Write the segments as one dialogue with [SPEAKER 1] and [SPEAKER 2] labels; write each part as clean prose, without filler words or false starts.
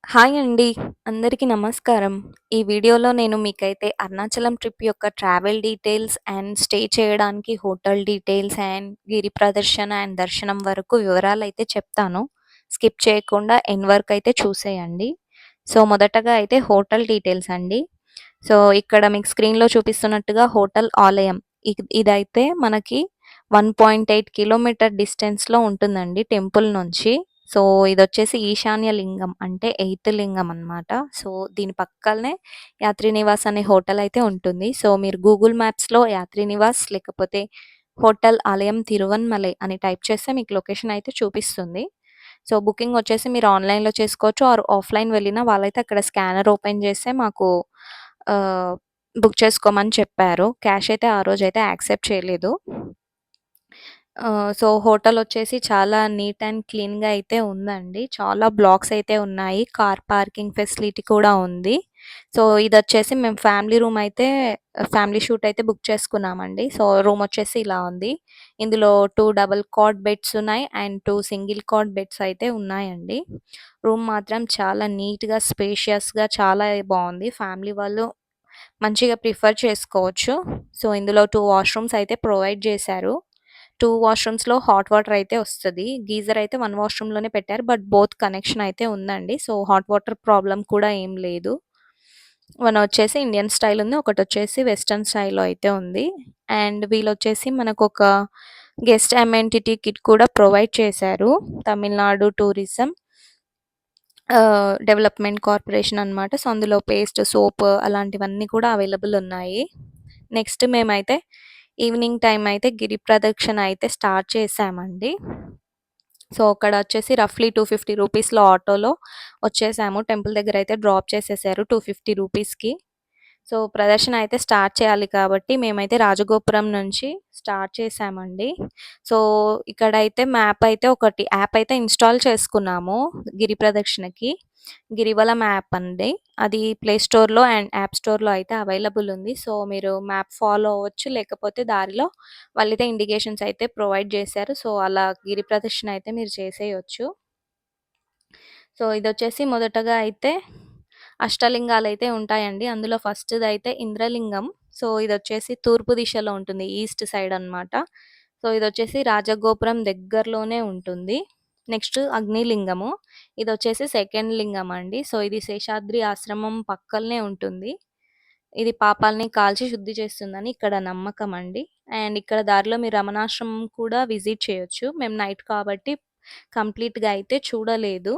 [SPEAKER 1] Hi అండి. అందరికీ నమస్కారం. ఈ వీడియోలో నేను మీకైతే అరుణాచలం ట్రిప్ యొక్క ట్రావెల్ డీటెయిల్స్ అండ్ స్టే చేయడానికి హోటల్ డీటెయిల్స్ అండ్ గిరి ప్రదర్శన అండ్ దర్శనం వరకు వివరాలైతే చెప్తాను. స్కిప్ చేయకుండా ఎండ్ వరకు అయితే చూసేయండి. సో, మొదటగా అయితే హోటల్ డీటెయిల్స్ అండి. సో, ఇక్కడ మీకు స్క్రీన్‌లో చూపిస్తున్నట్టుగా హోటల్ ఆలయం. ఇదైతే మనకి 1.8 కిలోమీటర్ డిస్టెన్స్‌లో ఉంటుందండి టెంపుల్ నుంచి. సో, ఇదొచ్చేసి ఈశాన్య లింగం అంటే ఎయిత్ లింగం అనమాట. సో, దీని పక్కలనే యాత్రి నివాస్ అనే హోటల్ అయితే ఉంటుంది. సో, మీరు గూగుల్ మ్యాప్స్‌లో యాత్రి నివాస్ లేకపోతే హోటల్ ఆలయం తిరువన్మలై అని టైప్ చేస్తే మీకు లొకేషన్ అయితే చూపిస్తుంది. సో, బుకింగ్ వచ్చేసి మీరు ఆన్‌లైన్‌లో చేసుకోవచ్చు ఆర్ ఆఫ్‌లైన్ వెళ్ళినా వాళ్ళైతే అక్కడ స్కానర్ ఓపెన్ చేస్తే మాకు ఆహ్, బుక్ చేసుకోమని చెప్పారు. క్యాష్ అయితే ఆ రోజైతే యాక్సెప్ట్ చేయలేదు. సో, హోటలొచ్చేసి చాలా నీట్ అండ్ క్లీన్‌గా అయితే ఉందండి. చాలా బ్లాక్స్ అయితే ఉన్నాయి. కార్ పార్కింగ్ ఫెసిలిటీ కూడా ఉంది. సో, ఇదొచ్చేసి మేము ఫ్యామిలీ షూట్ అయితే బుక్ చేసుకున్నామండి. సో, రూమొచ్చేసి ఇలా ఉంది. ఇందులో 2 డబుల్ కాట్ బెడ్స్ ఉన్నాయి. అండ్ 2 సింగిల్ కాట్ బెడ్స్ అయితే ఉన్నాయండి. రూమ్ మాత్రం చాలా నీట్‌గా, స్పేషియస్‌గా చాలా బావుంది. ఫ్యామిలీ వాళ్ళు మంచిగా ప్రిఫర్ చేసుకోవచ్చు. సో, ఇందులో 2 వాష్‌రూమ్స్ అయితే ప్రొవైడ్ చేశారు. 2 వాష్‌రూమ్స్‌లో హాట్ వాటర్ అయితే వస్తది. గీజర్ అయితే 1 వాష్‌రూమ్‌లోనే పెట్టారు. బట్ బోత్ కనెక్షన్ అయితే ఉందండి. సో, హాట్ వాటర్ ప్రాబ్లమ్ కూడా ఏం లేదు. వన్ వచ్చేసి ఇండియన్ స్టైల్ ఉంది. ఒకటొచ్చేసి వెస్టర్న్ స్టైల్‌లో అయితే ఉంది. అండ్ వీళ్ళొచ్చేసి మనకొక గెస్ట్ అమెంటిటీ కిట్ కూడా ప్రొవైడ్ చేశారు. తమిళనాడు టూరిజం డెవలప్‌మెంట్ కార్పొరేషన్ అనమాట. సో, అందులో పేస్ట్, సోప్ అలాంటివన్నీ కూడా అవైలబుల్ ఉన్నాయి. నెక్స్ట్ మేమైతే ఈవినింగ్ టైమ్ అయితే గిరి ప్రదక్షిణ అయితే స్టార్ట్ చేశామండి. సో, అక్కడ వచ్చేసి రఫ్‌లీ 250 రూపీస్‌లో ఆటోలో వచ్చేసాము. టెంపుల్ దగ్గర అయితే డ్రాప్ చేసేసారు 250 రూపీస్‌కి. సో, ప్రదర్శన అయితే స్టార్ట్ చేయాలి కాబట్టి మేమైతే రాజగోపురం నుంచి స్టార్ట్ చేశామండి. సో, ఇక్కడైతే యాప్ అయితే ఇన్‌స్టాల్ చేసుకున్నాము గిరి ప్రదక్షిణకి. గిరివలం యాప్ అండి. అది ప్లే స్టోర్‌లో అండ్ యాప్ స్టోర్‌లో అయితే అవైలబుల్ ఉంది. సో, మీరు మ్యాప్ ఫాలో అవ్వచ్చు. లేకపోతే దారిలో వాళ్ళైతే ఇండికేషన్స్ అయితే ప్రొవైడ్ చేశారు. సో, అలా గిరి ప్రదక్షిణ అయితే మీరు చేసేయొచ్చు. సో, ఇదొచ్చేసి మొదటగా అయితే అష్టలింగాలైతే ఉంటాయండి. అందులో ఫస్ట్‌దయితే ఇంద్రలింగం. సో, ఇదొచ్చేసి తూర్పు దిశలో ఉంటుంది. ఈస్ట్ సైడ్ అనమాట. సో, ఇదొచ్చేసి రాజగోపురం దగ్గరలోనే ఉంటుంది. నెక్స్ట్ అగ్నిలింగము. ఇదొచ్చేసి సెకండ్ లింగం అండి. సో, ఇది శేషాద్రి ఆశ్రమం పక్కలనే ఉంటుంది. ఇది పాపాలని కాల్చి శుద్ధి చేస్తుందని ఇక్కడ నమ్మకం అండి. అండ్ ఇక్కడ దారిలో మీరు రమణాశ్రమం కూడా విజిట్ చేయొచ్చు. మేము నైట్ కాబట్టి కంప్లీట్‌గా అయితే చూడలేదు.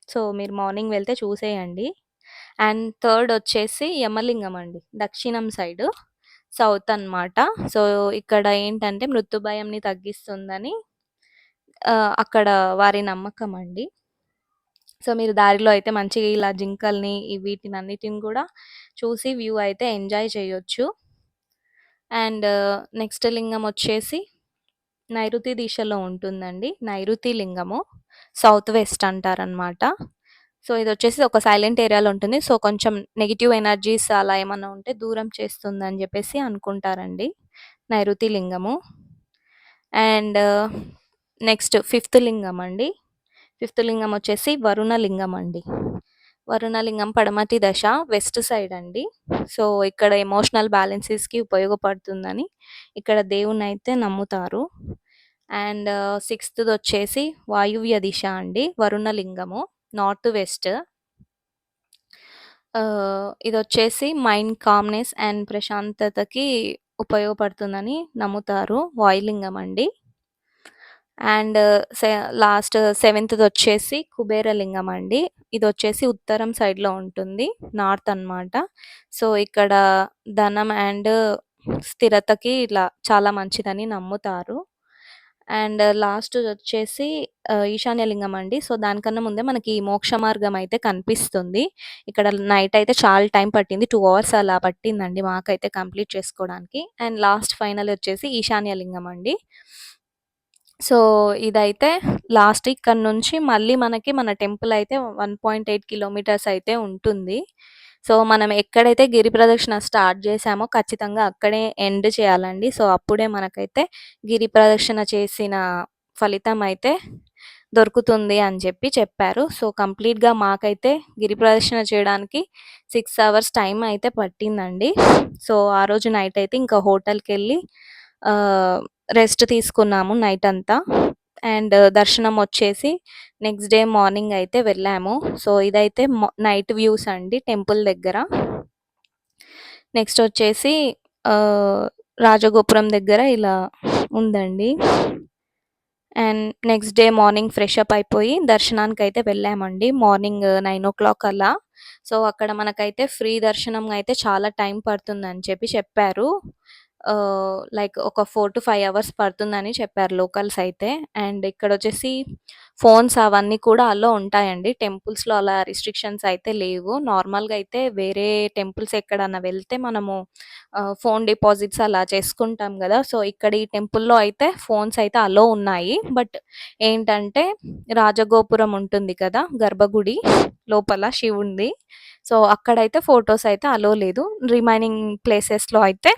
[SPEAKER 1] సో, మీరు మార్నింగ్ వెళ్తే చూసేయండి. అండ్ థర్డ్ వచ్చేసి యమలింగం అండి. దక్షిణం సైడు సౌత్ అనమాట. సో, ఇక్కడ ఏంటంటే మృత్యు భయంని తగ్గిస్తుందని అక్కడ వారి నమ్మకం అండి. సో, మీరు దారిలో అయితే మంచిగా ఇలా జింకల్ని వీటినన్నిటిని గూడా చూసి వ్యూ అయితే ఎంజాయ్ చేయొచ్చు. అండ్ నెక్స్ట్ లింగం వచ్చేసి నైరుతి దిశలో ఉంటుందండి. నైరుతి లింగము. సౌత్ వెస్ట్ అంటారనమాట. సో, ఇదొచ్చేసి ఒక సైలెంట్ ఏరియాలో ఉంటుంది. సో, కొంచెం నెగెటివ్ ఎనర్జీస్ అలా ఏమన్నా ఉంటే దూరం చేస్తుందని జెప్పేసి అనుకుంటారండి. నైరుతి లింగము. అండ్ నెక్స్ట్ ఫిఫ్త్ లింగం అండి. ఫిఫ్త్ లింగం వచ్చేసి వరుణ లింగం అండి. వరుణలింగం పడమటి దశ వెస్ట్ సైడ్ అండి. సో, ఇక్కడ ఎమోషనల్ బ్యాలెన్సెస్‌కి ఉపయోగపడుతుందని ఇక్కడ దేవుడినైతే నమ్ముతారు. అండ్ సిక్స్త్‌దొచ్చేసి వాయువ్య దిశ అండి. వరుణలింగము నార్త్ వెస్ట్. ఇదొచ్చేసి మైండ్ కామ్‌నెస్ అండ్ ప్రశాంతతకి ఉపయోగపడుతుందని నమ్ముతారు. వాయులింగం అండి. అండ్ సె లాస్ట్ సెవెంత్‌దొచ్చేసి కుబేరలింగం అండి. ఇదొచ్చేసి ఉత్తరం సైడ్‌లో ఉంటుంది. నార్త్ అనమాట. సో, ఇక్కడ ధనం అండ్ స్థిరతకి ఇలా చాలా మంచిదని నమ్ముతారు. అండ్ లాస్ట్‌దొచ్చేసి ఈశాన్య లింగం అండి. సో, దానికన్నా ముందే మనకి మోక్ష మార్గం అయితే కనిపిస్తుంది. ఇక్కడ నైట్ అయితే చాలా టైం పట్టింది. 2 అవర్స్ అలా పట్టిందండి మాకైతే కంప్లీట్ చేసుకోవడానికి. అండ్ లాస్ట్ ఫైనల్ వచ్చేసి ఈశాన్య లింగం అండి. సో, ఇదైతే లాస్ట్ ఇక్కడి నుంచి మళ్ళీ మనకి మన టెంపుల్ అయితే 1.8 కిలోమీటర్స్ అయితే ఉంటుంది. సో, మనం ఎక్కడైతే గిరి ప్రదక్షిణ స్టార్ట్ చేశామో ఖచ్చితంగా అక్కడే ఎండ్ చేయాలండి. సో, అప్పుడే మనకైతే గిరి ప్రదక్షిణ చేసిన ఫలితం అయితే దొరుకుతుంది అని చెప్పారు. సో, కంప్లీట్‌గా మాకైతే గిరి ప్రదక్షిణ చేయడానికి 6 అవర్స్ టైం అయితే పట్టిందండి. సో, ఆ రోజు నైట్ అయితే ఇంకా హోటల్‌కెళ్ళి ఆహ్, రెస్ట్ తీసుకున్నాము నైటంతా. అండ్ దర్శనం వచ్చేసి నెక్స్ట్ డే మార్నింగ్ అయితే వెళ్ళాము. సో, ఇదైతే నైట్ వ్యూస్ అండి టెంపుల్ దగ్గర. నెక్స్ట్ వచ్చేసి ఆహ్, రాజగోపురం దగ్గర ఇలా ఉందండి. And next day morning fresh up అయిపోయి దర్శనానికైతే వెళ్ళామండి. మార్నింగ్ 9:00 అలా. సో, అక్కడ మనకైతే ఫ్రీ దర్శనం అయితే చాలా టైం పడుతుందని చెప్పారు. లైక్ ఒక 4-5 అవర్స్ పడుతుందని చెప్పారు లోకల్స్ అయితే. అండ్ ఇక్కడొచ్చేసి ఫోన్స్ అవన్నీ కూడా అలో ఉంటాయండి. టెంపుల్స్‌లో అలా రిస్ట్రిక్షన్స్ అయితే లేవు. నార్మల్‌గా అయితే వేరే టెంపుల్స్ ఎక్కడన్నా వెళ్తే మనము ఫోన్ డిపాజిట్స్ అలా చేసుకుంటాం గదా! సో, ఇక్కడ ఈ టెంపుల్‌లో అయితే ఫోన్స్ అయితే అలో ఉన్నాయి. బట్ ఏంటంటే రాజగోపురం ఉంటుంది కదా! గర్భగుడి లోపల శివునిది. సో, అక్కడైతే ఫోటోస్ అయితే అలో లేదు. రిమైనింగ్ ప్లేసెస్‌లో అయితే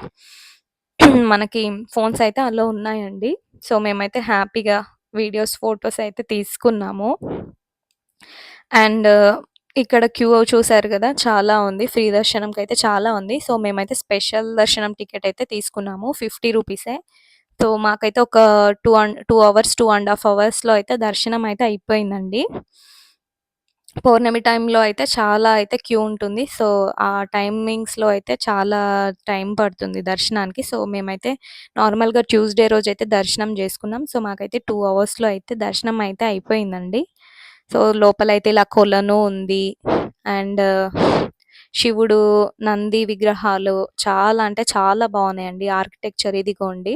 [SPEAKER 1] మనకి ఫోన్స్ అయితే అలో ఉన్నాయండి. సో, మేమైతే హ్యాపీగా వీడియోస్, ఫోటోస్ అయితే తీసుకున్నాము. అండ్ ఇక్కడ క్యూ చూసారు గదా! చాలా ఉంది. ఫ్రీ దర్శనంకైతే చాలా ఉంది. సో, మేమైతే స్పెషల్ దర్శనం టికెట్ అయితే తీసుకున్నాము. 50 రూపీసే. సో, మాకైతే ఒక 2 అవర్స్, 2 అవర్స్‌లో అయితే దర్శనం అయితే అయిపోయిందండి. పౌర్ణమి టైంలో అయితే చాలా అయితే క్యూ ఉంటుంది. సో, ఆ టైమింగ్స్‌లో అయితే చాలా టైం పడుతుంది దర్శనానికి. సో, మేమైతే నార్మల్‌గా ట్యూస్‌డే రోజైతే దర్శనం జేసుకున్నాం. సో, మాకైతే 2 అవర్స్‌లో అయితే దర్శనం అయితే అయిపోయిందండి. సో, లోపలైతే ఇలా కొలను ఉంది. అండ్ శివుడు, నంది విగ్రహాలు చాలా అంటే చాలా బావున్నాయండి. ఆర్కిటెక్చర్ ఇదిగోండి.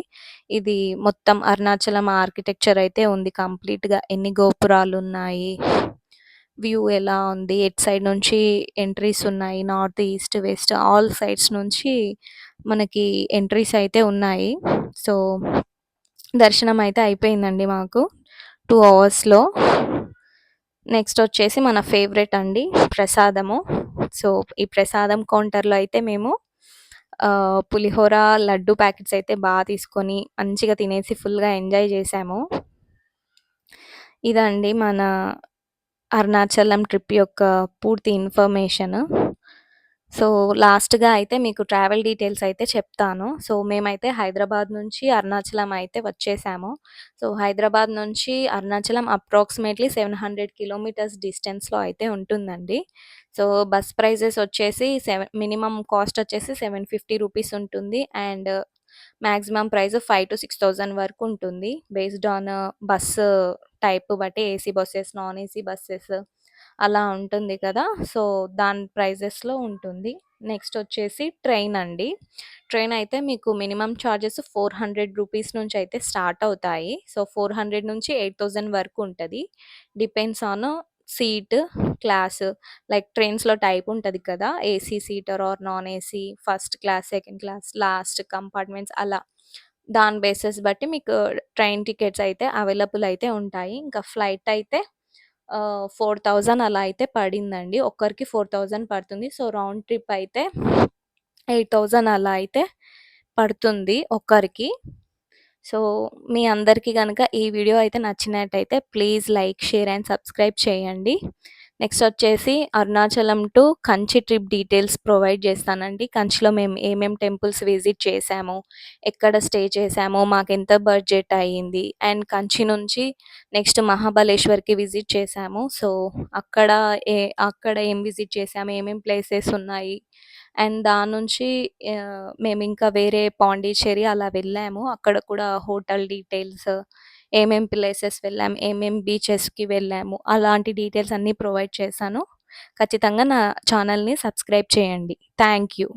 [SPEAKER 1] ఇది మొత్తం అరుణాచలం ఆర్కిటెక్చర్ అయితే ఉంది కంప్లీట్‌గా. ఎన్ని గోపురాలున్నాయి. వ్యూ ఎలా ఉంది? ఎటు సైడ్ నుంచి ఎంట్రీస్ ఉన్నాయి. North, east, west all sides నుంచి మనకి ఎంట్రీస్ అయితే ఉన్నాయి. సో, దర్శనం అయితే అయిపోయిందండి మాకు 2 అవర్స్‌లో. నెక్స్ట్ వచ్చేసి మన ఫేవరెట్ అండి ప్రసాదము. సో, ఈ ప్రసాదం కౌంటర్‌లో అయితే మేము పులిహోర, లడ్డు ప్యాకెట్స్ అయితే తీసుకొని మంచిగా తినేసి ఫుల్‌గా ఎంజాయ్ చేశాము. ఇదండి మన అరుణాచలం ట్రిప్ యొక్క పూర్తి ఇన్ఫర్మేషను. సో, లాస్ట్‌గా అయితే మీకు ట్రావెల్ డీటెయిల్స్ అయితే చెప్తాను. సో, మేమైతే హైదరాబాద్ నుంచి అరుణాచలం అయితే వచ్చేసాము. సో, హైదరాబాద్ నుంచి అరుణాచలం అప్రాక్సిమేట్‌లీ 700 కిలోమీటర్స్ డిస్టెన్స్‌లో అయితే ఉంటుందండి. సో, బస్ ప్రైజెస్ వచ్చేసి మినిమమ్ కాస్ట్ వచ్చేసి 750 రూపీస్ ఉంటుంది. అండ్ మాక్సిమం ప్రైస్ 5,000-6,000 వరకు ఉంటుంది. బేస్డ్ ఆన్ బస్సు టైప్ బట్టి AC buses, non AC buses అలా ఉంటుంది కదా! సో, దాని ప్రైజెస్‌లో ఉంటుంది. నెక్స్ట్ వచ్చేసి ట్రైన్ అండి. ట్రైన్ అయితే మీకు మినిమమ్ చార్జెస్ 400 రూపీస్ నుంచి అయితే స్టార్ట్ అవుతాయి. సో, 400 నుంచి 8,000 వరకు ఉంటది. Depends on seat, class like ట్రైన్స్‌లో టైప్ ఉంటది కదా! AC seater or non AC, first class, second class, last compartments అలా. దాని బేసెస్ బట్టి మీకు ట్రైన్ టికెట్స్ అయితే అవైలబుల్ అయితే ఉంటాయి. ఇంకా ఫ్లైట్ అయితే 4,000 అలా అయితే పడిందండి. ఒక్కరికి 4,000 పడుతుంది. సో, రౌండ్ ట్రిప్ అయితే 8,000 అలా అయితే పడుతుంది ఒక్కరికి. సో, మీ అందరికీ గనక ఈ వీడియో అయితే నచ్చినట్టయితే please like, share and subscribe చేయండి. నెక్స్ట్ వచ్చేసి Arunachalam to Kanchi trip details provide చేస్తానండి. కంచిలో మేము ఏమేం టెంపుల్స్ విజిట్ చేశాము, ఎక్కడ స్టే చేశాము, మాకెంత బడ్జెట్ అయింది, అండ్ కంచి నుంచి నెక్స్ట్ మహాబలేశ్వర్‌కి విజిట్ చేశాము. సో, అక్కడ ఏ అక్కడ ఏం విజిట్ చేశాము, ఏమేం ప్లేసెస్ ఉన్నాయి, అండ్ దాని నుంచి మేమింకా వేరే పాండిచ్చేరి అలా వెళ్ళాము. అక్కడ కూడా హోటల్ డీటెయిల్స్, ఏమేం ప్లేసెస్ వెళ్ళాము, ఏమేం బీచెస్‌కి వెళ్ళాము, అలాంటి డీటెయిల్స్ అన్నీ ప్రొవైడ్ చేశాను. ఖచ్చితంగా నా ఛానల్‌ని సబ్స్క్రైబ్ చేయండి. Thank you.